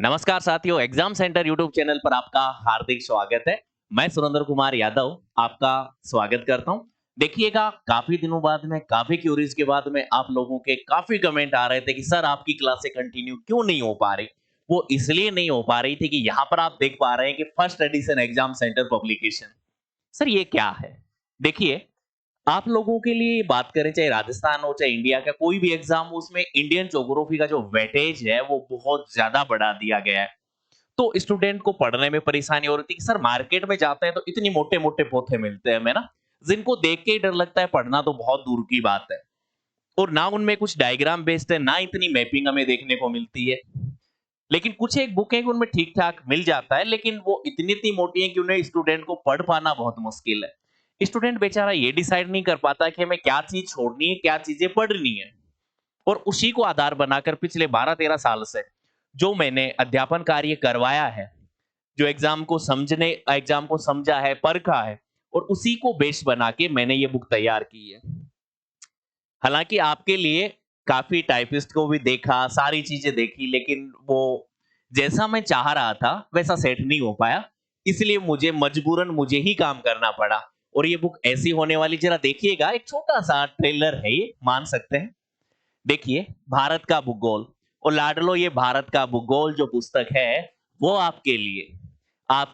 नमस्कार साथियों, exam centre YouTube channel पर आपका हार्दिक स्वागत है। मैं सुरेंद्र कुमार यादव आपका स्वागत करता हूं। देखिएगा, काफी दिनों बाद में, काफी क्यूरीज के बाद में आप लोगों के काफी कमेंट आ रहे थे कि सर आपकी क्लासें कंटिन्यू क्यों नहीं हो पा रही। वो इसलिए नहीं हो पा रही थी कि यहाँ पर आप देख पा रहे हैं कि first edition exam centre publication. Sir ये क्या है? देखिए, आप लोगों के लिए बात करें, चाहे राजस्थान हो चाहे इंडिया का कोई भी एग्जाम हो, उसमें इंडियन ज्योग्राफी का जो वेटेज है वो बहुत ज्यादा बढ़ा दिया गया है। तो स्टूडेंट को पढ़ने में परेशानी हो रही थी कि सर मार्केट में जाते हैं तो इतनी मोटे मोटे पोथे मिलते हैं हमें ना, जिनको देख के ही डर लगता है, पढ़ना तो बहुत दूर की बात है। और ना उनमें कुछ डायग्राम बेस्ड है, ना इतनी मैपिंग हमें देखने को मिलती है। लेकिन कुछ एक बुक है कि उनमें ठीक ठाक मिल जाता है, लेकिन वो इतनी इतनी मोटी है कि उन्हें स्टूडेंट को पढ़ पाना बहुत मुश्किल है। स्टूडेंट बेचारा ये डिसाइड नहीं कर पाता कि हमें क्या चीज छोड़नी है, क्या चीजें पढ़नी है। और उसी को आधार बनाकर पिछले 12-13 साल से जो मैंने अध्यापन कार्य करवाया है, जो एग्जाम को समझा है, परखा है, और उसी को बेस बना के मैंने ये बुक तैयार की है। हालांकि आपके लिए काफी टाइपिस्ट को भी देखा, सारी चीजें देखी, लेकिन वो जैसा मैं चाह रहा था वैसा सेट नहीं हो पाया। इसलिए मजबूरन मुझे ही काम करना पड़ा। और ये बुक ऐसी होने वाली, जरा देखिएगा, एक छोटा सा ट्रेलर है, ये मान सकते हैं। देखिए, भारत का भूगोल। और लाडलो, ये भारत का भूगोल जो पुस्तक है वो आपके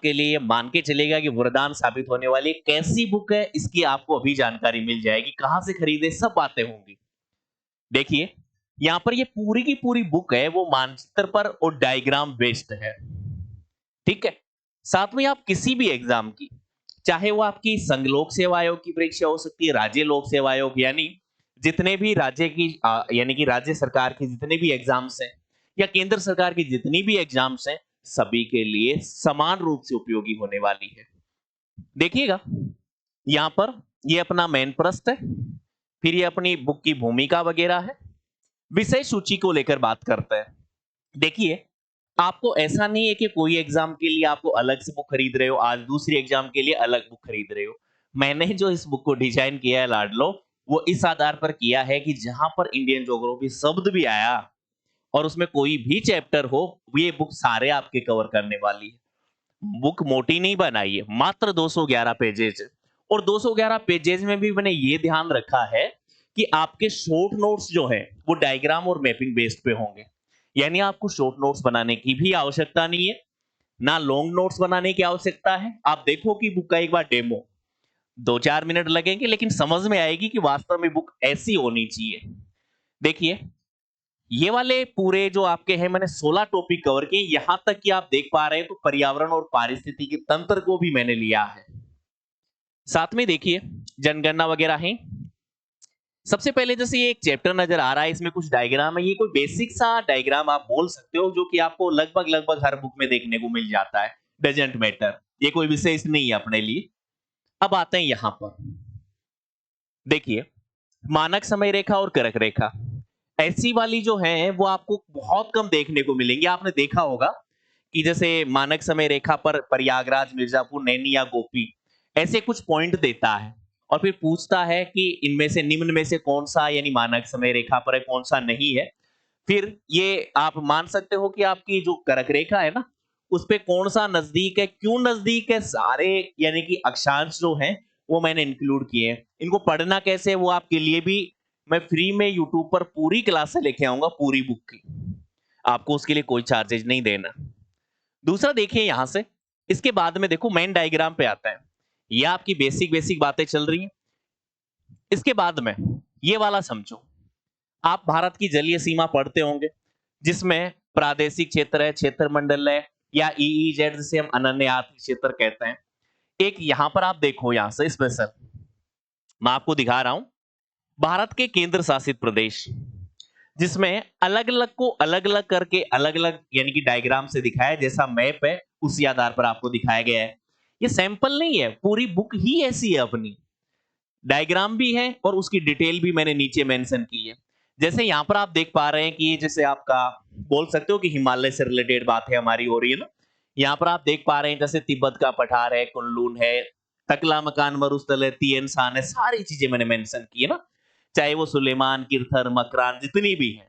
लिए ये मान के चलेगा कि वरदान साबित होने वाली एक कैसी बुक है, इसकी आपको अभी जानकारी मिल जाएगी, कहां से खरीदे, सब बातें होंगी। देखिए, यहाँ पर ये पूरी की पूरी बुक है वो मानचित्र पर और डायग्राम बेस्ड है। ठीक है। साथ में आप किसी भी एग्जाम की, चाहे वो आपकी संघ लोक सेवा आयोग की परीक्षा हो सकती है, राज्य लोक सेवा आयोग, यानी जितने भी राज्य की यानी कि राज्य सरकार की जितने भी एग्जाम्स हैं, या केंद्र सरकार की जितनी भी एग्जाम्स हैं, सभी के लिए समान रूप से उपयोगी होने वाली है। देखिएगा, यहाँ पर ये अपना मेन प्रश्न है, फिर ये अपनी बुक की भूमिका वगैरह है। विषय सूची को लेकर बात करते हैं। देखिए, आपको ऐसा नहीं है कि कोई एग्जाम के लिए आपको अलग से बुक खरीद रहे हो, आज दूसरी एग्जाम के लिए अलग बुक खरीद रहे हो। मैंने जो इस बुक को डिजाइन किया है लाडलो, वो इस आधार पर किया है कि जहां पर इंडियन ज्योग्राफी शब्द भी आया और उसमें कोई भी चैप्टर हो, ये बुक सारे आपके कवर करने वाली है। बुक मोटी नहीं बनाई है, मात्र 211 पेजेज है। और 211 पेजेज में भी मैंने ये ध्यान रखा है कि आपके शॉर्ट नोट्स जो है वो डायग्राम और मैपिंग बेस्ड पे होंगे। यानी आपको शॉर्ट नोट्स बनाने की भी आवश्यकता नहीं है, ना लॉन्ग नोट्स बनाने की आवश्यकता है। आप देखो कि बुक का एक बार डेमो, 2-4 मिनट लगेंगे, लेकिन समझ में आएगी कि वास्तव में बुक ऐसी होनी चाहिए। देखिए, ये वाले पूरे जो आपके हैं, मैंने 16 टॉपिक कवर किए, यहां तक कि आप देख पा रहे हैं तो पर्यावरण और पारिस्थितिकी तंत्र को भी मैंने लिया है। साथ में देखिए, जनगणना वगैरह है। सबसे पहले जैसे ये एक चैप्टर नजर आ रहा है, इसमें कुछ डायग्राम है। ये कोई बेसिक सा डायग्राम आप बोल सकते हो, जो कि आपको लगभग लगभग हर बुक में देखने को मिल जाता है। डजेंट मैटर, ये कोई विशेष नहीं है अपने लिए। अब आते हैं यहां पर। देखिए, मानक समय रेखा और करक रेखा, ऐसी वाली जो है वो आपको बहुत कम देखने को मिलेंगी। आपने देखा होगा कि जैसे मानक समय रेखा पर प्रयागराज, मिर्जापुर, नैनी या गोपी ऐसे कुछ पॉइंट देता है, और फिर पूछता है कि इनमें से, निम्न में से कौन सा यानी मानक समय रेखा पर है, कौन सा नहीं है। फिर ये आप मान सकते हो कि आपकी जो कर्क रेखा है ना, उस पे कौन सा नजदीक है, क्यों नजदीक है, सारे यानी कि अक्षांश जो हैं वो मैंने इंक्लूड किए हैं। इनको पढ़ना कैसे है वो आपके लिए भी मैं फ्री में यूट्यूब पर पूरी क्लासें लेके आऊंगा, पूरी बुक की। आपको उसके लिए कोई चार्जेज नहीं देना। दूसरा देखिए यहां से, इसके बाद में देखो मेन डायग्राम पे आता है। ये आपकी बेसिक बेसिक बातें चल रही हैं। इसके बाद में ये वाला समझो, आप भारत की जलीय सीमा पढ़ते होंगे, जिसमें प्रादेशिक क्षेत्र है, क्षेत्र मंडल है, या ईईजेड जिसे हम अनन्य आर्थिक क्षेत्र कहते हैं। एक यहां पर आप देखो, यहां से स्पेशल मैं आपको दिखा रहा हूं, भारत के केंद्र शासित प्रदेश, जिसमें अलग अलग को अलग अलग करके अलग अलग यानी कि डायग्राम से दिखाया है। जैसा मैप है उसी आधार पर आपको दिखाया गया है। ये सैंपल नहीं है, पूरी बुक ही ऐसी है अपनी। डायग्राम भी है और उसकी डिटेल भी मैंने नीचे मेंशन की है। जैसे यहाँ पर आप देख पा रहे हैं कि ये जैसे आपका बोल सकते हो कि हिमालय से रिलेटेड बात है हमारी हो रही है ना। यहाँ पर आप देख पा रहे हैं जैसे तिब्बत का पठार है, कुनलून है, तकला मकान मरुस्थल है, तियन शान है, सारी चीजें मैंने मेंशन की है ना। चाहे वो सुलेमान, किरथर, मकरान जितनी भी है।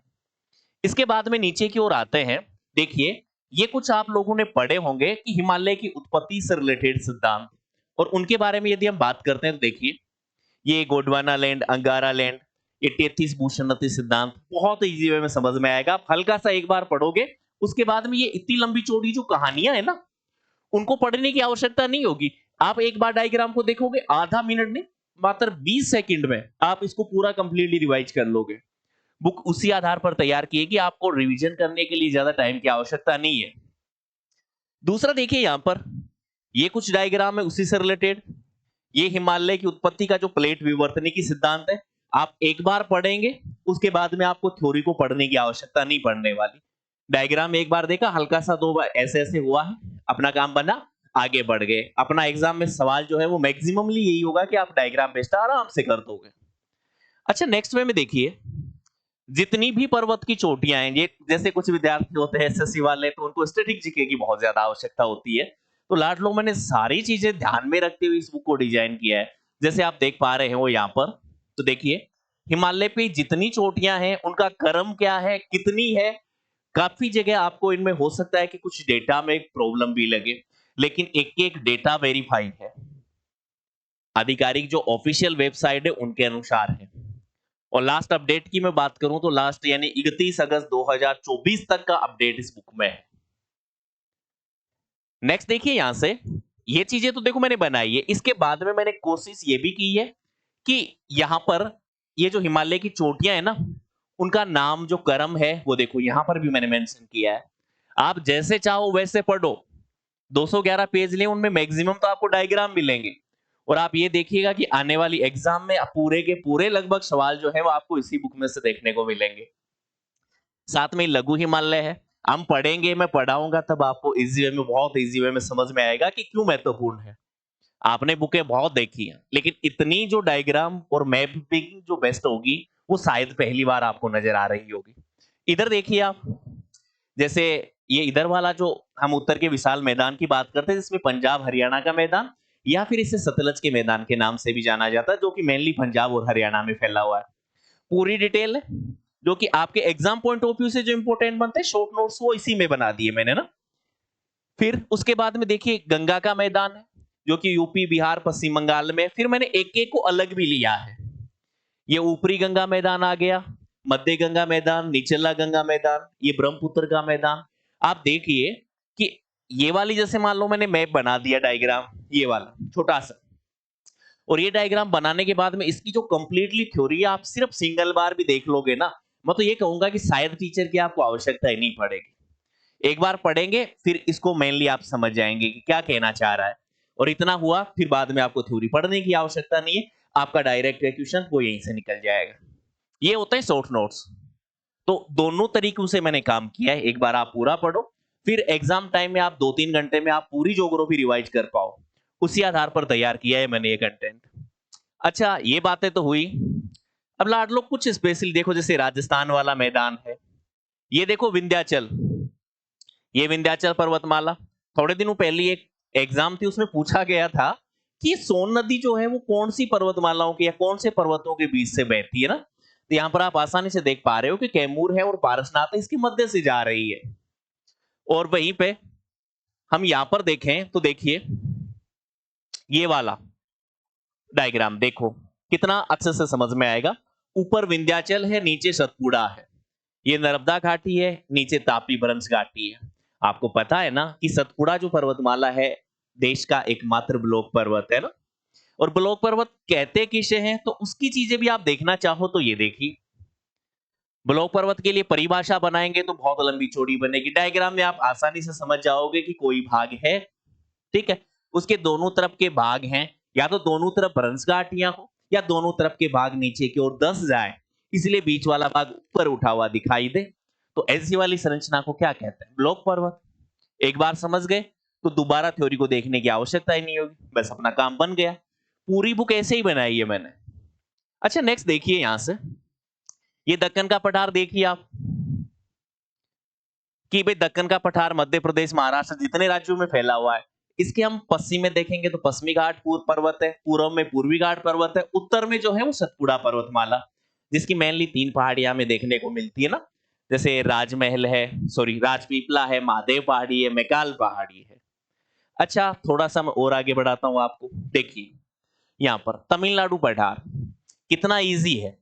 इसके बाद में नीचे की ओर आते हैं। देखिए, ये कुछ आप लोगों ने पढ़े होंगे कि हिमालय की उत्पत्ति से रिलेटेड सिद्धांत, और उनके बारे में यदि हम बात करते हैं तो देखिए, ये गोंडवाना लैंड, अंगारा लैंड, ये 33 भूषणति सिद्धांत बहुत इजी वे में समझ में आएगा। आप हल्का सा एक बार पढ़ोगे, उसके बाद में ये इतनी लंबी चौड़ी जो कहानियां है ना, उनको पढ़ने की आवश्यकता नहीं होगी। आप एक बार डायग्राम को देखोगे, आधा मिनट नहीं, मात्र 20 सेकंड में आप इसको पूरा कंप्लीटली रिवाइज कर लोगे। बुक उसी आधार पर तैयार की है कि आपको रिवीजन करने के लिए ज्यादा टाइम की आवश्यकता नहीं है। दूसरा देखिए यहां पर, ये कुछ डायग्राम है उसी से रिलेटेड। ये हिमालय की उत्पत्ति का जो प्लेट विवर्तनिकी सिद्धांत है, आप एक बार पढ़ेंगे, उसके बाद में आपको थ्योरी को पढ़ने की आवश्यकता नहीं पड़ने वाली। डायग्राम एक बार देखा, हल्का सा दो बार ऐसे ऐसे हुआ है, अपना काम बना, आगे बढ़ गए। अपना एग्जाम में सवाल जो है वो मैक्सिममली यही होगा कि आप डायग्राम बेस्ड आराम से कर दोगे। अच्छा, नेक्स्ट वे में देखिए, जितनी भी पर्वत की चोटियां हैं, ये जैसे कुछ विद्यार्थी होते हैं एसएससी वाले, तो उनको स्टैटिक जीके की बहुत ज्यादा आवश्यकता होती है। तो लाड लोग मैंने सारी चीजें ध्यान में रखते हुए इस बुक को डिजाइन किया है। जैसे आप देख पा रहे हैं वो यहाँ पर, तो देखिए हिमालय पे जितनी चोटियां हैं उनका क्रम क्या है, कितनी है। काफी जगह आपको इनमें हो सकता है कि कुछ डेटा में प्रॉब्लम भी लगे, लेकिन एक एक डेटा वेरीफाइड है, आधिकारिक जो ऑफिशियल वेबसाइट है उनके अनुसार है। और लास्ट अपडेट की मैं बात करूं तो लास्ट यानी 31 अगस्त 2024 तक का अपडेट इस बुक में है। नेक्स्ट देखिए, यहां से ये चीजें तो देखो मैंने बनाई है, इसके बाद में मैंने कोशिश ये भी की है कि यहां पर ये जो हिमालय की चोटियां है ना, उनका नाम जो क्रम है वो देखो यहां पर भी मैंने मेंशन किया है। आप जैसे चाहो वैसे पढ़ो, 211 पेज लें, उनमें मैक्सिमम तो आपको डायग्राम मिलेंगे। और आप ये देखिएगा कि आने वाली एग्जाम में पूरे के पूरे लगभग सवाल जो है वो आपको इसी बुक में से देखने को मिलेंगे। साथ में लघु हिमालय है, हम पढ़ेंगे, मैं पढ़ाऊंगा, तब आपको इजी वे में, बहुत इजी वे में समझ में आएगा कि क्यों महत्वपूर्ण है। आपने बुकें बहुत देखी हैं, लेकिन इतनी जो डायग्राम और मैपिंग जो बेस्ट होगी वो शायद पहली बार आपको नजर आ रही होगी। इधर देखिए आप, जैसे ये इधर वाला जो हम उत्तर के विशाल मैदान की बात करते हैं, जिसमें पंजाब हरियाणा का मैदान, या फिर इसे सतलज के मैदान के नाम से भी जाना जाता है, जो कि मेनली पंजाब और हरियाणा में फैला हुआ है। पूरी डिटेल है, जो कि आपके एग्जाम पॉइंट ऑफ व्यू से जो इंपॉर्टेंट बनते हैं शॉर्ट नोट्स, वो इसी में बना दिए मैंने ना। फिर उसके बाद में देखिए गंगा का मैदान है, जो कि यूपी, बिहार, पश्चिम बंगाल में। फिर मैंने एक एक को अलग भी लिया है। ये ऊपरी गंगा मैदान आ गया, मध्य गंगा मैदान, निचला गंगा मैदान, ये ब्रह्मपुत्र का मैदान। आप देखिए कि ये वाली, जैसे मान लो मैंने मैप बना दिया, डायग्राम ये वाला छोटा सा, और ये डायग्राम बनाने के बाद में इसकी जो कंप्लीटली थ्योरी है आप सिर्फ सिंगल बार भी देख लोगे ना, मैं तो ये कहूंगा कि शायद टीचर की आपको आवश्यकता ही नहीं पड़ेगी। एक बार पढ़ेंगे फिर इसको मेनली आप समझ जाएंगे कि क्या कहना चाह रहा है, और इतना हुआ, फिर बाद में आपको थ्योरी पढ़ने की आवश्यकता नहीं है, आपका डायरेक्ट क्वेश्चन वो यहीं से निकल जाएगा। ये होता है शॉर्ट नोट्स। तो दोनों तरीकों से मैंने काम किया है, एक बार आप पूरा पढ़ो, फिर एग्जाम टाइम में आप 2-3 घंटे में आप पूरी ज्योग्राफी रिवाइज कर पाओ, उसी आधार पर तैयार किया है मैंने ये कंटेंट। अच्छा, ये बातें तो हुई। अब लाड लोग कुछ स्पेशल देखो, जैसे राजस्थान वाला मैदान है, ये देखो विंध्याचल, ये विंध्याचल पर्वतमाला। थोड़े दिनों पहले एक एग्जाम थी, उसमें पूछा गया था कि सोन नदी जो है वो कौन सी पर्वतमालाओं के या कौन से पर्वतों के बीच से बहती है ना। तो यहाँ पर आप आसानी से देख पा रहे हो कि कैमूर है और पारसनाथ है, इसके मध्य से जा रही है। और वहीं पे हम यहाँ पर देखें तो देखिए ये वाला डायग्राम देखो, कितना अच्छे से समझ में आएगा। ऊपर विंध्याचल है, नीचे सतपुड़ा है, ये नर्मदा घाटी है, नीचे तापी ब्रह्मस घाटी है। आपको पता है ना कि सतपुड़ा जो पर्वतमाला है देश का एकमात्र ब्लॉक पर्वत है ना। और ब्लॉक पर्वत कहते किसे हैं, तो उसकी चीजें भी आप देखना चाहो तो ये देखिए, ब्लॉक पर्वत के लिए परिभाषा बनाएंगे तो बहुत लंबी चौड़ी बनेगी, डायग्राम में आप आसानी से समझ जाओगे कि कोई भाग है, ठीक है, उसके दोनों तरफ के भाग हैं, या तो दोनों तरफ भ्रंश घाटियां हो या दोनों तरफ के भाग नीचे की ओर धंस जाए, इसलिए बीच वाला भाग ऊपर उठा हुआ दिखाई दे। तो ऐसी वाली संरचना को क्या कहते हैं, ब्लॉक पर्वत। एक बार समझ गए तो दोबारा थ्योरी को देखने की आवश्यकता ही नहीं होगी, बस अपना काम बन गया। पूरी बुक ऐसे ही बनाई है मैंने। अच्छा, नेक्स्ट देखिए, यहां से ये दक्कन का पठार देखिए आप, कि भाई दक्कन का पठार मध्य प्रदेश, महाराष्ट्र, जितने राज्यों में फैला हुआ है। इसके हम पश्चिम में देखेंगे तो पश्चिमी घाट पूर्व पर्वत है, पूर्व में पूर्वी घाट पर्वत है, उत्तर में जो है वो सतपुड़ा पर्वतमाला, जिसकी मेनली 3 पहाड़ियां में देखने को मिलती है ना। जैसे राजमहल है, सॉरी राजपीपला है, महादेव पहाड़ी है, मैकाल पहाड़ी है। अच्छा, थोड़ा सा मैं और आगे बढ़ाता हूँ आपको। देखिए यहाँ पर तमिलनाडु पठार कितना इजी है।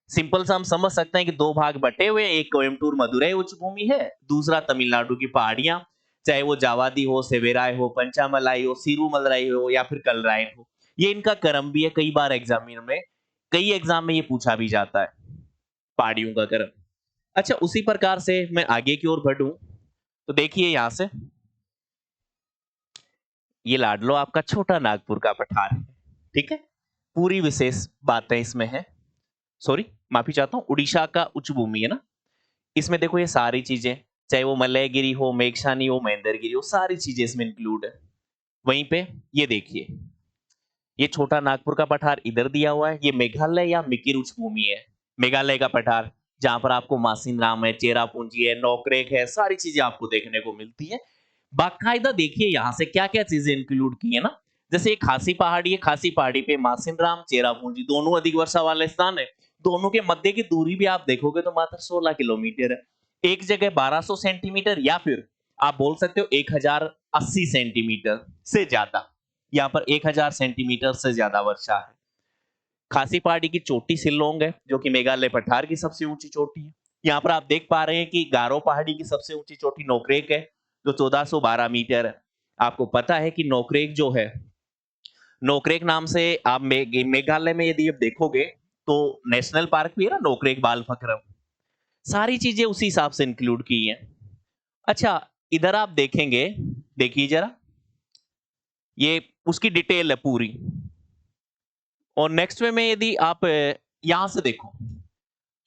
सिंपल सा हम समझ सकते हैं कि दो भाग बटे हुए हैं, एक कोयम्बटूर मदुरई उच्च भूमि है, दूसरा तमिलनाडु की पहाड़ियां, चाहे वो जावादी हो, सेवेराय हो, पंचामलाई हो, सिरूमलराई हो या फिर कलरायन हो। ये इनका क्रम भी है, कई बार कई एग्जाम में ये पूछा भी जाता है, पहाड़ियों का क्रम। अच्छा, उसी प्रकार से मैं आगे की ओर बढ़ूं तो देखिए यहां से, ये लाडलो आपका छोटा नागपुर का पठार है। ठीक है, पूरी विशेष बातें इसमें है। सॉरी, माफी चाहता हूँ, उड़ीसा का उच्च भूमि है ना, इसमें देखो ये सारी चीजें, चाहे वो मलयगिरी हो, मेघशानी हो, महेंद्रगिरी हो, सारी चीजें इसमें इंक्लूड है। वहीं पे ये देखिए, ये छोटा नागपुर का पठार इधर दिया हुआ है, ये मेघालय या मिकिर उच्च भूमि है, मेघालय का पठार, जहां पर आपको मासिनराम है, चेरापूंजी है, नोकरेक है, सारी चीजें आपको देखने को मिलती है। बाकायदा देखिए यहाँ से क्या क्या चीजें इंक्लूड की है ना। जैसे ये खासी पहाड़ी है, खासी पहाड़ी पे मासिनराम, चेरापूंजी दोनों अधिक वर्षा वाले स्थान है। दोनों के मध्य की दूरी भी आप देखोगे तो मात्र 16 किलोमीटर है। एक जगह 1200 सेंटीमीटर या फिर आप बोल सकते हो 1080 सेंटीमीटर से ज्यादा, यहाँ पर 1000 सेंटीमीटर से ज्यादा वर्षा है। खासी पहाड़ी की चोटी शिल्लोंग है, जो कि मेघालय पठार की सबसे ऊंची चोटी है। यहाँ पर आप देख पा रहे हैं कि गारो पहाड़ी की सबसे ऊंची चोटी नोकरेक है, जो 1412 मीटर है। आपको पता है कि नोकरेक जो है, नोकरेक नाम से आप मेघालय में यदि आप देखोगे तो नेशनल पार्क भी है ना, नोकरेक बालफक्रम, सारी चीजें उसी हिसाब से इंक्लूड की हैं। अच्छा, इधर आप देखेंगे, देखिए जरा, ये उसकी डिटेल है पूरी। और नेक्स्ट में यदि आप यहां से देखो,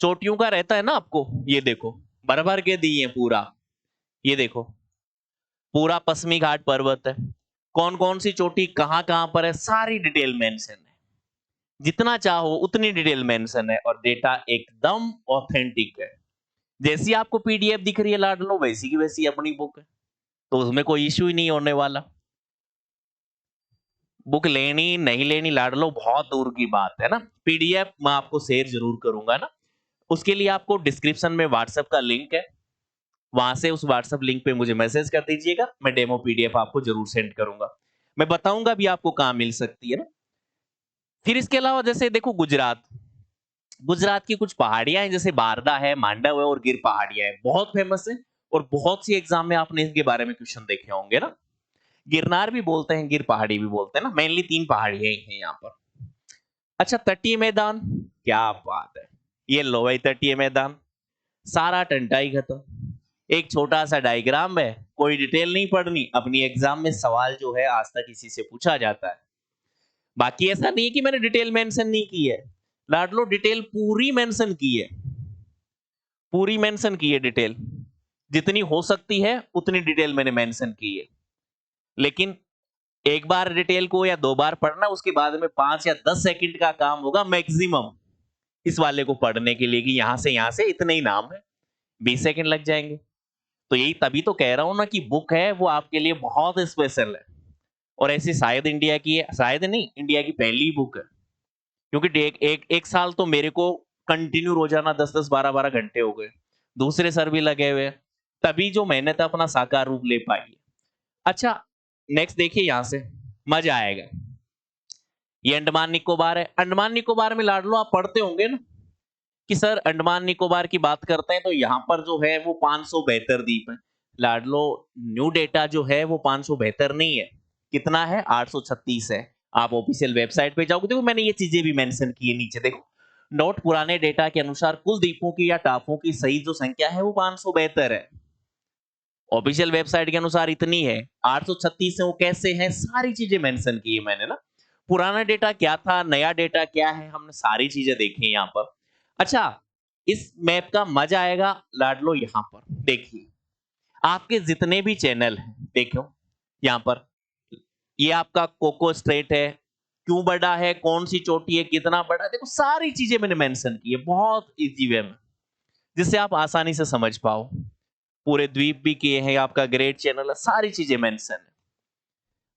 चोटियों का रहता है ना आपको, ये देखो भर भर के दिए हैं पूरा। ये देखो पूरा पश्चिमी घाट पर्वत है, कौन कौन सी चोटी कहां कहां पर है, सारी डिटेल मेंशन है। जितना चाहो उतनी डिटेल मेंशन है और डेटा एकदम ऑथेंटिक है। जैसी आपको पीडीएफ दिख रही है लाडलो, वैसी की वैसी अपनी बुक है, तो उसमें कोई इश्यू ही नहीं होने वाला। बुक लेनी नहीं लेनी लाडलो बहुत दूर की बात है ना। पीडीएफ मैं आपको शेयर जरूर करूंगा ना, उसके लिए आपको डिस्क्रिप्शन में व्हाट्सएप का लिंक है, वहां से उस व्हाट्सएप लिंक पे मुझे मैसेज कर दीजिएगा, मैं डेमो पीडीएफ आपको जरूर सेंड करूंगा। मैं बताऊंगा भी आपको कहां मिल सकती है ना। फिर इसके अलावा जैसे देखो गुजरात, गुजरात की कुछ पहाड़ियां हैं, जैसे बारदा है, मांडव है और गिर पहाड़ियां है, बहुत फेमस है। और बहुत सी एग्जाम में आपने इनके बारे में क्वेश्चन देखे होंगे ना। गिरनार भी बोलते हैं, गिर पहाड़ी भी बोलते हैं ना, मेनली तीन पहाड़ियां ही हैं यहाँ पर। अच्छा, तटीय मैदान, क्या बात है, ये लो भाई तटीय मैदान, सारा टंटाई खत्म। एक छोटा सा डायग्राम है, कोई डिटेल नहीं पढ़नी, अपनी एग्जाम में सवाल जो है आज तक इसी से पूछा जाता है। बाकी ऐसा नहीं है कि मैंने डिटेल मेंशन नहीं की है, लाडलो डिटेल पूरी मेंशन की है, पूरी मेंशन की है डिटेल, जितनी हो सकती है उतनी डिटेल मैंने मेंशन की है। लेकिन एक बार डिटेल को या दो बार पढ़ना, उसके बाद में 5 या 10 सेकंड का काम होगा मैक्सिमम इस वाले को पढ़ने के लिए, कि यहां से इतने ही नाम है, 20 सेकंड लग जाएंगे। तो यही तभी तो कह रहा हूं ना कि बुक है वो आपके लिए बहुत स्पेशल है। और ऐसी शायद इंडिया की है, शायद नहीं, इंडिया की पहली बुक है। क्योंकि एक साल तो मेरे को कंटिन्यू रोजाना 10-10 12-12 घंटे हो गए, दूसरे सर भी लगे हुए, तभी जो मेहनत अपना साकार रूप ले पाई है। अच्छा, नेक्स्ट देखिए यहां से, मजा आएगा। ये अंडमान निकोबार है, अंडमान निकोबार में लाडलो आप पढ़ते होंगे ना कि सर अंडमान निकोबार की बात करते हैं तो यहाँ पर जो है वो 572 द्वीप है। लाडलो, न्यू डेटा जो है वो 572 नहीं है, कितना है, 836 है। आप ऑफिशियल वेबसाइट पे जाओगे, देखो मैंने ये चीजें भी मेंशन की है नीचे, देखो नोट, पुराने डेटा के अनुसार कुल द्वीपों की या टापुओं की सही जो संख्या है वो 572 है। ऑफिशियल वेबसाइट के अनुसार इतनी है, 836 है वो कैसे है, सारी चीजें मेंशन की है मैंने ना। पुराना डेटा क्या था, नया डेटा क्या है, हमने सारी चीजें देखी है यहाँ पर। अच्छा, इस मैप का मजा आएगा लाडलो, यहाँ पर देखिए आपके जितने भी चैनल हैं, देखो यहाँ पर, ये आपका कोको स्ट्रेट है, क्यों बड़ा है, कौन सी चोटी है, कितना बड़ा है, देखो सारी चीजें मैंने मेंशन की है बहुत इजी वे में, जिससे आप आसानी से समझ पाओ। पूरे द्वीप भी किए हैं, आपका ग्रेट चैनल है, सारी चीजें मेंशन है।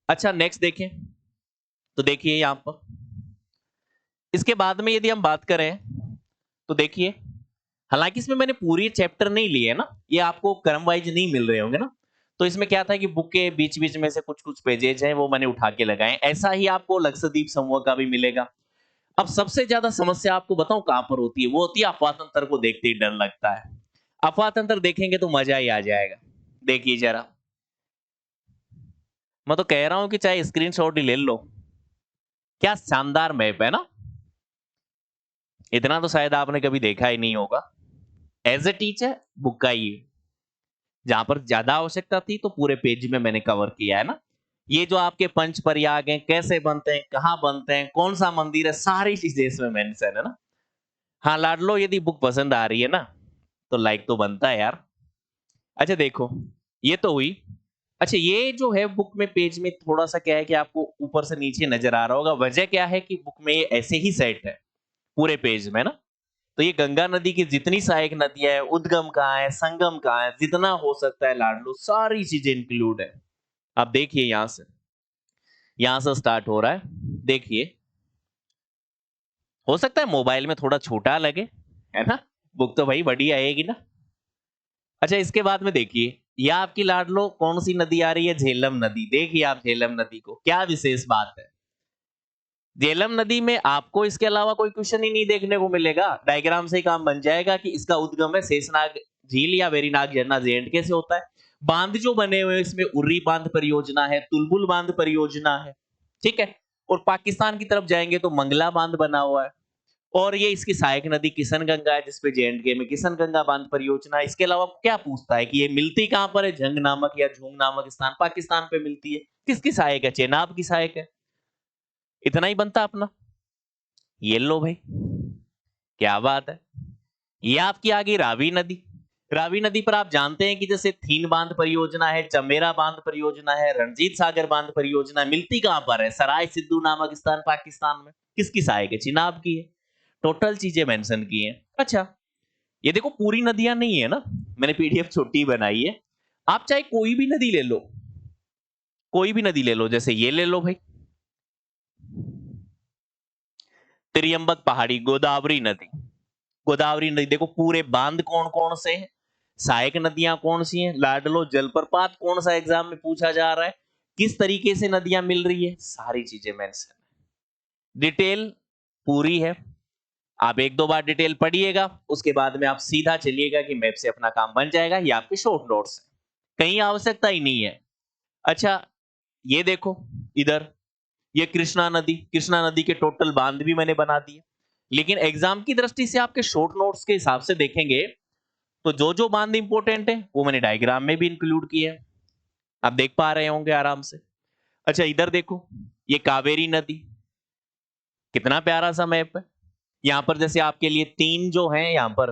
अच्छा, नेक्स्ट देखें तो देखिए यहां पर, इसके बाद में यदि हम बात करें तो देखिए हालांकि इसमें मैंने पूरी चैप्टर नहीं लिए है ना, ये आपको क्रम वाइज नहीं मिल रहे होंगे ना, तो इसमें क्या था कि बुक के बीच बीच में से कुछ कुछ पेजेज हैं वो मैंने उठा के लगाए। ऐसा ही आपको लक्षद्वीप समूह का भी मिलेगा। अब सबसे ज्यादा समस्या आपको बताऊं कहां पर होती है, वो होती है अफवाह तंत्र को देखते ही डर लगता है। अफवाह तंत्र देखेंगे तो मजा ही आ जाएगा। देखिए जरा, मैं तो कह रहा हूं कि चाहे स्क्रीनशॉट ही ले लो, क्या शानदार मैप है ना। इतना तो शायद आपने कभी देखा ही नहीं होगा। एज ए टीचर बुक का ही है। जहां पर ज्यादा आवश्यकता थी तो पूरे पेज में मैंने कवर किया है ना। ये जो आपके पंच प्रयाग हैं, कैसे बनते हैं, कहाँ बनते हैं, कौन सा मंदिर है, सारी चीजें इसमें मेंशन है ना। हाँ लाडलो, यदि बुक पसंद आ रही है ना तो लाइक तो बनता है यार। अच्छा देखो, ये तो हुई। अच्छा ये जो है बुक में पेज में थोड़ा सा क्या है कि आपको ऊपर से नीचे नजर आ रहा होगा, वजह क्या है कि बुक में ये ऐसे ही सेट है पूरे पेज में ना। तो ये गंगा नदी की जितनी सहायक नदियां है, उद्गम कहाँ है, संगम कहाँ है, जितना हो सकता है लाडलो सारी चीजें इंक्लूड है। आप देखिए यहां से स्टार्ट हो रहा है। देखिए, हो सकता है मोबाइल में थोड़ा छोटा लगे, है ना। बुक तो भाई बड़ी आएगी ना। अच्छा इसके बाद में देखिए, यह आपकी लाडलो कौन सी नदी आ रही है, झेलम नदी। देखिए आप झेलम नदी को, क्या विशेष बात है। झेलम नदी में आपको इसके अलावा कोई क्वेश्चन ही नहीं देखने को मिलेगा, डायग्राम से ही काम बन जाएगा कि इसका उद्गम है शेषनाग झील या वेरीनाग झरना जे से होता है। बांध जो बने हुए हैं इसमें उर्री बांध परियोजना है, तुलबुल बांध परियोजना है, ठीक है। और पाकिस्तान की तरफ जाएंगे तो मंगला बांध बना हुआ है। और ये इसकी सहायक नदी किशनगंगा है, जिसपे जे में किशनगंगा बांध परियोजना है। इसके अलावा क्या पूछता है कि ये मिलती कहां पर है, जंग नामक या झूंग नामक स्थान पाकिस्तान पे मिलती है। किसकी सहायक है, चेनाब की सहायक है। इतना ही बनता अपना। ये लो भाई, क्या बात है। ये आपकी आ गई रावी नदी। रावी नदी पर आप जानते हैं कि जैसे थीन बांध परियोजना है, चमेरा बांध परियोजना है, रणजीत सागर बांध परियोजना है। मिलती कहां पर है, सराय सिद्धू नामक स्थान पाकिस्तान में। किसकी सहायक है, चिनाब की है। टोटल चीजें मेंशन की हैं। अच्छा ये देखो पूरी नदियां नहीं है ना, मैंने पीडीएफ छोटी बनाई है। आप चाहे कोई भी नदी ले लो, कोई भी नदी ले लो, जैसे ये ले लो भाई, त्रियंबक पहाड़ी गोदावरी नदी। गोदावरी नदी देखो पूरे बांध कौन कौन से हैं, सहायक नदियां कौन सी हैं, लाडलो जलप्रपात कौन सा एग्जाम में पूछा जा रहा है, किस तरीके से नदियां मिल रही है, सारी चीजें मेंशन है। डिटेल पूरी है। आप एक दो बार डिटेल पढ़िएगा, उसके बाद में आप सीधा चलिएगा कि मैप से अपना काम बन जाएगा। ये आपके शॉर्ट नोट्स है, कहीं आवश्यकता ही नहीं है। अच्छा ये देखो इधर, ये कृष्णा नदी के टोटल बांध भी मैंने बना दिए। लेकिन एग्जाम की दृष्टि से आपके शॉर्ट नोट्स के हिसाब से देखेंगे तो जो जो बांध इंपॉर्टेंट है वो मैंने डायग्राम में भी इंक्लूड किया है। आप देख पा रहे होंगे आराम से। अच्छा इधर देखो, ये कावेरी नदी, कितना प्यारा सा मैप है। यहाँ पर जैसे आपके लिए तीन जो है, यहाँ पर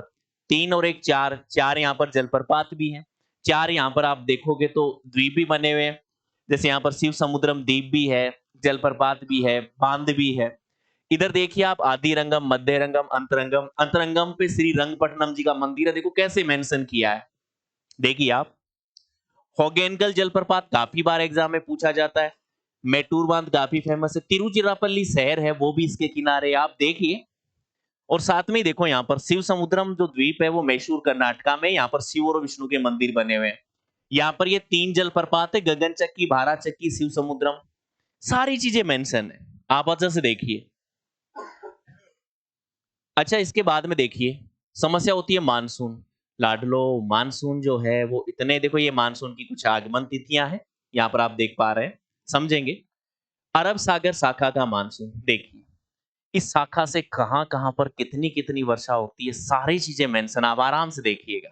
तीन और एक चार, चार यहाँ पर जलप्रपात भी है, चार यहाँ पर आप देखोगे तो द्वीप भी बने हुए हैं। जैसे यहाँ पर शिव समुद्रम द्वीप भी है, जलप्रपात भी है, बांध भी है। इधर देखिए आप आदि रंगम, मध्य रंगम, अंतरंगम। अंतरंगम पे श्री रंगपट्टनम जी का मंदिर है, देखो कैसे मेंशन किया है। देखिए आप, होगेनकल जलप्रपात काफी बार एग्जाम में पूछा जाता है। मेटूर बांध काफी फेमस है, तिरुचिरापल्ली शहर है वो भी इसके किनारे, आप देखिए। और साथ में ही देखो यहाँ पर शिव समुद्रम जो द्वीप है वो मैसूर कर्नाटका में, यहाँ पर शिव और विष्णु के मंदिर बने हुए हैं। यहाँ पर ये तीन जलप्रपात है, गगन चक्की, भारा चक्की, शिव समुद्रम, सारी चीजें मेंशन है। आप अच्छे से देखिए। अच्छा इसके बाद में देखिए, समस्या होती है मानसून। लाडलो मानसून जो है वो इतने, देखो ये मानसून की कुछ आगमन तिथियां हैं, यहाँ पर आप देख पा रहे हैं, समझेंगे। अरब सागर शाखा का मानसून देखिए, इस शाखा से कहां कहां पर कितनी कितनी वर्षा होती है, सारी चीजें मेंशन, आप आराम से देखिएगा।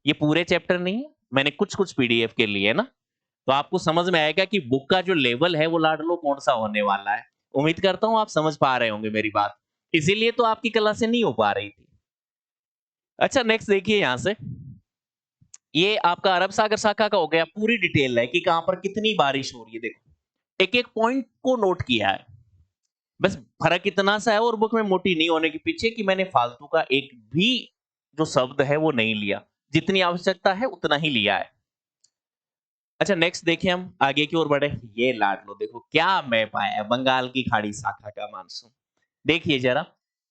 ये पूरे चैप्टर नहीं है, मैंने कुछ कुछ पीडीएफ के लिए ना, तो आपको समझ में आएगा कि बुक का जो लेवल है वो लाडलो कौन सा होने वाला है। उम्मीद करता हूं आप समझ पा रहे होंगे मेरी बात, इसीलिए तो आपकी क्लास से नहीं हो पा रही थी। अच्छा नेक्स्ट देखिए, यहां से ये आपका अरब सागर शाखा का हो गया, पूरी डिटेल है कि कहां पर कितनी बारिश हो रही है। देखो एक एक पॉइंट को नोट किया है, बस फर्क इतना सा है और बुक में मोटी नहीं होने के पीछे कि मैंने फालतू का एक भी जो शब्द है वो नहीं लिया, जितनी आवश्यकता है उतना ही लिया है। अच्छा नेक्स्ट देखिए, हम आगे की ओर बढ़े। ये लाडलो देखो क्या मैप आया है, बंगाल की खाड़ी शाखा का मानसून। देखिए जरा,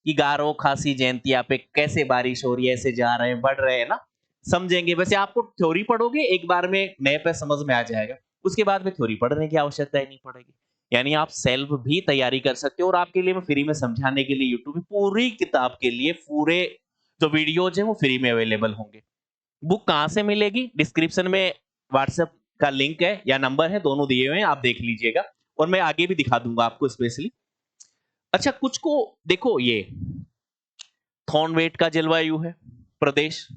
कि गारो खासी जयंतिया पे कैसे बारिश हो रही है, ऐसे जा रहे हैं, बढ़ रहे हैं ना, समझेंगे। वैसे आपको थ्योरी पढ़ोगे एक बार में नए पे समझ में आ जाएगा, उसके बाद में थ्योरी पढ़ने की आवश्यकता ही नहीं पड़ेगी। यानी आप सेल्फ भी तैयारी कर सकते हो, और आपके लिए मैं फ्री में समझाने के लिए यूट्यूब पे पूरी किताब के लिए पूरे जो वीडियोज हैं वो फ्री में अवेलेबल होंगे। बुक कहाँ से मिलेगी? डिस्क्रिप्शन में व्हाट्सएप का लिंक है या नंबर है, दोनों दिए हुए हैं, आप देख लीजिएगा, और मैं आगे भी दिखा दूंगा आपको स्पेशली। अच्छा, कुछ को देखो, ये थॉर्नवेट का जलवायु है प्रदेश,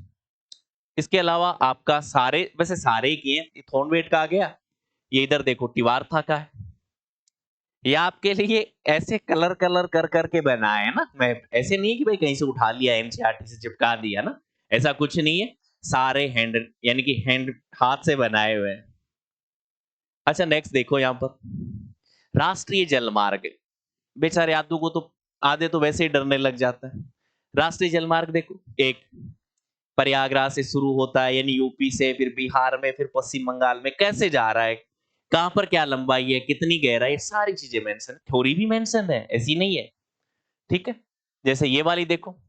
इसके अलावा आपका सारे, वैसे सारे ही किए, थॉर्नवेट का आ गया, ये इधर देखो टिवारथा का है। ये आपके लिए ऐसे कलर कलर कर करके बनाए है ना, मैं ऐसे नहीं है कि भाई कहीं से उठा लिया एनसीईआरटी से चिपका दिया ना, ऐसा कुछ नहीं है, सारे हैंड यानी कि हैंड हाथ से बनाए हुए हैं। अच्छा नेक्स्ट देखो यहाँ पर राष्ट्रीय जलमार्ग, बेचारे आदू को तो आधे तो वैसे ही डरने लग जाता है। राष्ट्रीय जलमार्ग देखो, एक प्रयागराज से शुरू होता है, यानी यूपी से, फिर बिहार में, फिर पश्चिम बंगाल में कैसे जा रहा है, कहां पर क्या लंबाई है, कितनी गहराई है, सारी चीजें मेंशन, थ्योरी भी मेंशन है, ऐसी नहीं है। ठीक है, जैसे ये वाली देखो,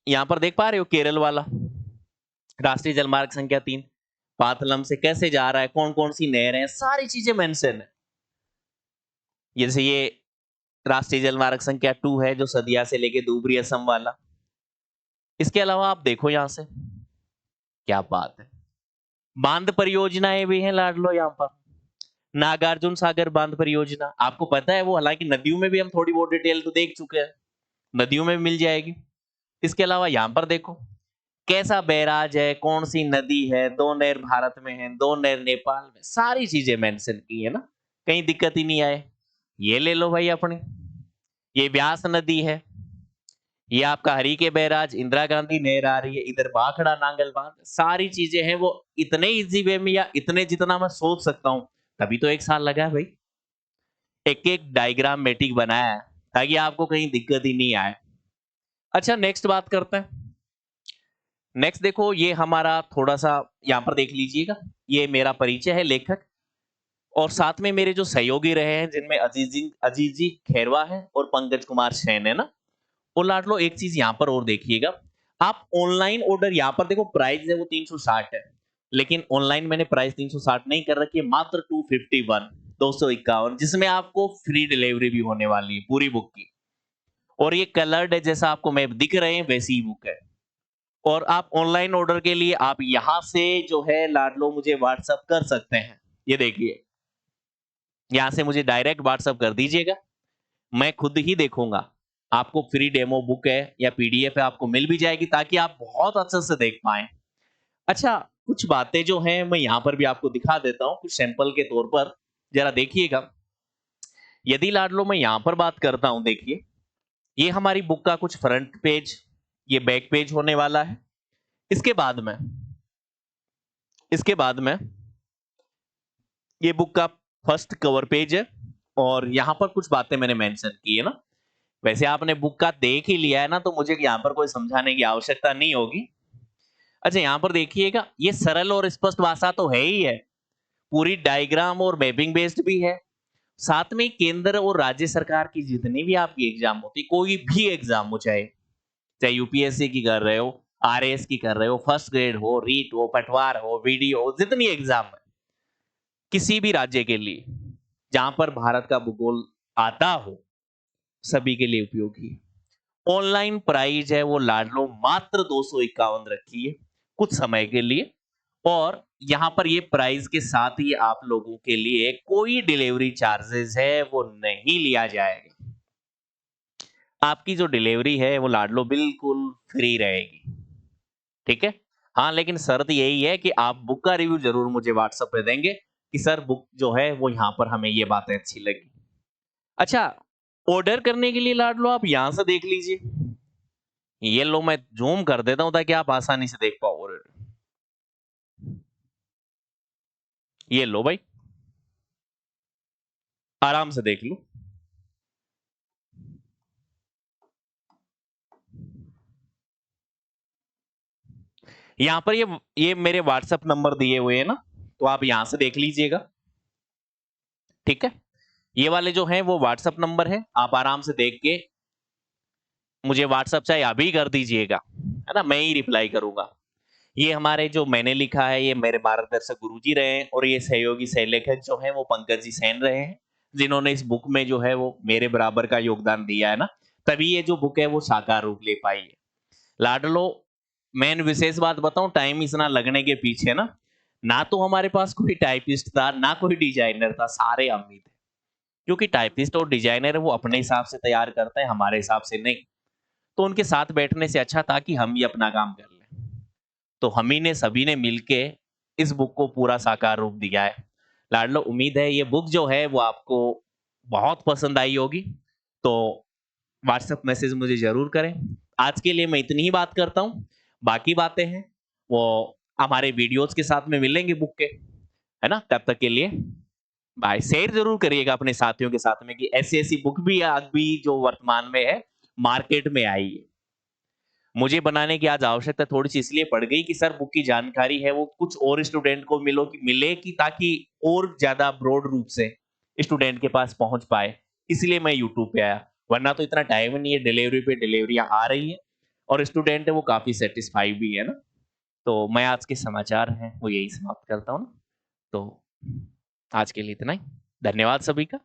यहां पर देख पा रहे हो केरल वाला राष्ट्रीय जलमार्ग संख्या 3 पाथलम से कैसे जा रहा है, कौन कौन सी नहरें हैं, सारी चीजें मेंशन है। जैसे ये राष्ट्रीय जलमार्ग संख्या 2 है जो सदिया से लेके धुबरी असम वाला। इसके अलावा आप देखो यहां से, क्या बात है, बांध परियोजनाएं भी हैं लाडलो यहाँ पर। नागार्जुन सागर बांध परियोजना, आपको पता है वो, हालांकि नदियों में भी हम थोड़ी बहुत डिटेल तो देख चुके हैं, नदियों में भी मिल जाएगी। इसके अलावा यहाँ पर देखो कैसा बैराज है, कौन सी नदी है, 2 नहर भारत में है, 2 नहर नेपाल में, सारी चीजें मेंशन की है ना, कहीं दिक्कत ही नहीं आए। ये ले लो भाई अपनी, ये व्यास नदी है, ये आपका हरी के बैराज, इंदिरा गांधी नहर आ रही है, इधर भाखड़ा नांगल बांध, सारी चीजें हैं वो इतने इजी वे में, या इतने जितना मैं सोच सकता हूँ, तभी तो 1 साल लगा है भाई, एक एक डायग्राम मेटिक बनाया है ताकि आपको कहीं दिक्कत ही नहीं आए। अच्छा नेक्स्ट बात करते हैं। नेक्स्ट देखो, ये हमारा थोड़ा सा यहाँ पर देख लीजिएगा, ये मेरा परिचय है लेखक, और साथ में मेरे जो सहयोगी रहे हैं जिनमें अजीजी खैरवा है और पंकज कुमार सैन है ना। और लाडलो एक चीज यहाँ पर और देखिएगा, आप ऑनलाइन ऑर्डर, यहाँ पर देखो प्राइस है वो 360 है, लेकिन ऑनलाइन मैंने प्राइस 360 नहीं कर रखी है, मात्र 251 251, जिसमें आपको फ्री डिलीवरी भी होने वाली है पूरी बुक की। और ये कलर्ड है, जैसा आपको मैप दिख रहे हैं वैसी ही बुक है। और आप ऑनलाइन ऑर्डर के लिए आप यहां से जो है लाडलो मुझे व्हाट्सअप कर सकते हैं, ये देखिए, यहां से मुझे डायरेक्ट व्हाट्सअप कर दीजिएगा, मैं खुद ही देखूंगा, आपको फ्री डेमो बुक है या पीडीएफ है आपको मिल भी जाएगी, ताकि आप बहुत अच्छे से देख पाए। अच्छा, कुछ बातें जो हैं मैं यहाँ पर भी आपको दिखा देता हूँ कुछ सैंपल के तौर पर, जरा देखिएगा। यदि लाडलो मैं यहाँ पर बात करता हूँ, देखिए ये हमारी बुक का कुछ फ्रंट पेज, ये बैक पेज होने वाला है। इसके बाद में ये बुक का फर्स्ट कवर पेज है, और यहाँ पर कुछ बातें मैंने मेंशन की है ना। वैसे आपने बुक का देख ही लिया है ना, तो मुझे यहाँ पर कोई समझाने की आवश्यकता नहीं होगी। अच्छा, यहाँ पर देखिएगा, ये सरल और स्पष्ट भाषा तो है ही है, पूरी डायग्राम और मैपिंग बेस्ड भी है। साथ में केंद्र और राज्य सरकार की जितनी भी आपकी एग्जाम होती, कोई भी एग्जाम हो, चाहे चाहे यूपीएससी की कर रहे हो, आरएएस की कर रहे हो, फर्स्ट ग्रेड हो, रीट हो, पटवार हो, वीडियो हो, जितनी एग्जाम है किसी भी राज्य के लिए जहां पर भारत का भूगोल आता हो, सभी के लिए उपयोगी है। ऑनलाइन प्राइस है वो लाडलो मात्र 251 रखी है कुछ समय के लिए, और यहाँ पर ये प्राइस के साथ ही आप लोगों के लिए कोई डिलीवरी चार्जेस है वो नहीं लिया जाएगा। आपकी जो डिलीवरी है वो लाडलो बिल्कुल फ्री रहेगी, ठीक है। हाँ, लेकिन शर्त यही है कि आप बुक का रिव्यू जरूर मुझे व्हाट्सएप पे देंगे कि सर बुक जो है वो यहाँ पर हमें ये बातें अच्छी लगी। अच्छा, ऑर्डर करने के लिए लाडलो आप यहां से देख लीजिए, ये लो मैं जूम कर देता हूं ताकि आप आसानी से देख पाओ। ये लो भाई, आराम से देख लो। यहां पर ये मेरे व्हाट्सएप नंबर दिए हुए हैं ना, तो आप यहां से देख लीजिएगा, ठीक है। ये वाले जो हैं वो व्हाट्सएप नंबर है, आप आराम से देख के मुझे व्हाट्सएप चाहे अभी कर दीजिएगा, है ना? मैं ही रिप्लाई करूँगा। ये हमारे जो मैंने लिखा है, ये मेरे मार्गदर्शक गुरुजी रहे हैं और ये सहयोगी सहलेखक जो हैं वो पंकज जी सेन रहे हैं, जिन्होंने इस बुक में जो है वो मेरे बराबर का योगदान दिया है ना, तभी ये जो बुक है वो साकार रूप ले पाई है। लाडलो, मेन विशेष बात बताऊँ टाइम इतना लगने के पीछे ना तो हमारे पास कोई टाइपिस्ट था, ना कोई डिजाइनर था, सारे हम ही थे। क्योंकि टाइपिस्ट और डिजाइनर है वो अपने हिसाब से तैयार करते हैं, हमारे हिसाब से नहीं। तो उनके साथ बैठने से अच्छा था कि हम ही अपना काम कर लें। तो हम ही ने सभी ने मिलके इस बुक को पूरा साकार रूप दिया है। लाडलो, उम्मीद है ये बुक जो है वो आपको बहुत पसंद आई होगी। तो व्हाट्सएप मैसेज मुझे ज़रूर करें। आज के लिए मैं इतनी ही बात करता हूँ। बाकी बातें हैं वो हमारे वीडियोज़ के साथ में मिलेंगे बुक के, है ना? तब तक के लिए बाय। शेयर ज़रूर करिएगा अपने साथियों के साथ में कि ऐसी-ऐसी बुक भी अभी जो वर्तमान में है, मार्केट में आई है। मुझे बनाने की आज आवश्यकता थोड़ी-सी इसलिए पड़ गई कि सर बुक की जानकारी है वो कुछ और स्टूडेंट को मिले कि ताकि और ज़्यादा ब्रॉड रूप से स्टूडेंट के पास पहुँच पाए। इसलिए मैं यूट्यूब पे आया, वरना तो इतना टाइम ही नहीं है, डिलीवरी पे डिलीवरियाँ आ रही हैं और स्टूडेंट है वो काफ़ी सैटिस्फाई भी है ना। तो मैं आज के समाचार हैं वो यही समाप्त करता हूँ ना। तो आज के लिए इतना ही। धन्यवाद सभी का।